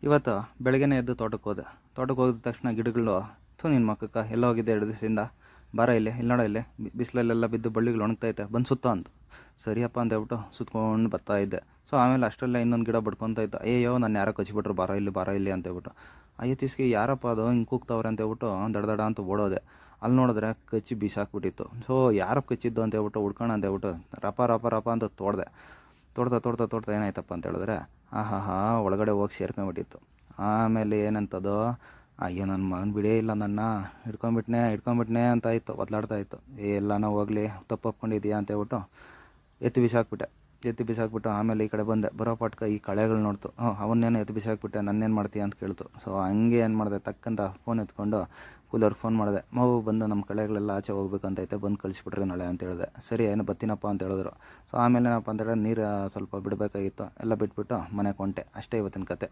ಇವತ್ತು ಬೆಳಗ್ಗೆನೇ ಎದ್ದು ತೋಟಕ್ಕೆ ಹೋದ ತಕ್ಷಣ ಗಿಡಗಳು ನಿನ್ನ ಮಕ್ಕಕ್ಕ ಎಲ್ಲ ಹೋಗಿದ್ದೆ 2 ದಿವಸದಿಂದ, ಬಾರ ಇಲ್ಲಿ ನೋಡೋ ಇಲ್ಲಿ ಬಿಸಿಲಲ್ಲೆಲ್ಲ ಬಿದ್ದು ಬಳ್ಳಿಗಳು ಒಣಗ್ತೈತೆ, ಬಂದು ಸುತ್ತೋ ಅಂತ. ಸರಿಯಪ್ಪ ಅಂತ ಹೇಳ್ಬಿಟ್ಟು ಸುತ್ಕೊಂಡು ಬರ್ತಾ ಇದ್ದೆ. ಸೊ ಆಮೇಲೆ ಅಷ್ಟರಲ್ಲೇ ಇನ್ನೊಂದು ಗಿಡ ಬಡ್ಕೊತ ಇತ್ತು. ಅಯ್ಯೋ ನಾನು ಯಾರೋ ಕಚ್ಚಿಬಿಟ್ರು, ಬಾರೋ ಇಲ್ಲಿ ಅಂತ ಹೇಳ್ಬಿಟ್ಟು. ಅಯ್ಯೋ ತಿಸ್ಕಿ ಯಾರಪ್ಪ ಅದು ಹಿಂಗೆ ಕೂಗ್ತವ್ರೆ ಅಂತ ಹೇಳ್ಬಿಟ್ಟು ದಡ ಅಂತ ಓಡೋದೆ. ಅಲ್ಲಿ ನೋಡಿದ್ರೆ ಕಚ್ಚಿ ಬೀಸಾಕ್ಬಿಟ್ಟಿತ್ತು. ಸೊ ಯಾರಪ್ಪ ಕಚ್ಚಿದ್ದು ಅಂತ ಹೇಳ್ಬಿಟ್ಟು ಹುಡ್ಕೋಣ ಅಂತ ಹೇಳ್ಬಿಟ್ಟು ರಪ ಅಂತ ತೋಡ್ತಾ ಏನಾಯ್ತಪ್ಪ ಅಂತ ಹೇಳಿದ್ರೆ ಒಳಗಡೆ ಹೋಗಿ ಸೇರ್ಕೊಂಡ್ಬಿಟ್ಟಿತ್ತು. ಆಮೇಲೆ ಏನಂತದು, ಅಯ್ಯೋ ನನ್ನ ಮಗನ ಬಿಡೇ ಇಲ್ಲ, ನನ್ನ ಹಿಡ್ಕೊಂಬಿಟ್ನೆ ಅಂತ ಇತ್ತು, ಒದ್ಲಾಡ್ತಾ ಇತ್ತು. ಎಲ್ಲನೋ ಹೋಗಲಿ ತಪ್ಪೊಪ್ಕೊಂಡಿದ್ಯಾ ಅಂತ ಹೇಳ್ಬಿಟ್ಟು ಎತ್ತಿ ಬಿಸಾಕ್ಬಿಟ್ಟು ಆಮೇಲೆ ಈ ಕಡೆ ಬಂದೆ. ಬರೋ ಪಾಟ್ಕ ಈ ಕಳೆಗಳು ನೋಡ್ತು. ಅವನ್ನೇನೋ ಎತ್ತಿ ಬಿಸಾಕ್ಬಿಟ್ಟೆ, ನನ್ನೇನು ಮಾಡ್ತೀಯ ಅಂತ ಕೇಳ್ತು. ಸೊ ಹಂಗೆ ಏನು ಮಾಡಿದೆ, ತಕ್ಕಂತ ಫೋನ್ ಎತ್ಕೊಂಡು ಕೂಲರ್ಗೆ ಫೋನ್ ಮಾಡಿದೆ. ಮಗು ಬಂದು ನಮ್ಮ ಕಳೆಗಳೆಲ್ಲ ಆಚೆ ಹೋಗ್ಬೇಕಂತೈತೆ, ಬಂದು ಕಳಿಸ್ಬಿಟ್ರೆ ನಾಳೆ ಅಂತ ಹೇಳಿದೆ. ಸರಿ ಏನು ಬತ್ತೀನಪ್ಪ ಅಂತ ಹೇಳಿದ್ರು. ಸೊ ಆಮೇಲೆ ಏನಪ್ಪ ಅಂತ ಹೇಳಿದ್ರೆ ನೀರು ಸ್ವಲ್ಪ ಬಿಡಬೇಕಾಗಿತ್ತು, ಎಲ್ಲ ಬಿಟ್ಬಿಟ್ಟು ಮನೆಗೆ ಹೊಂಟೆ. ಅಷ್ಟೇ ಇವತ್ತಿನ ಕತೆ.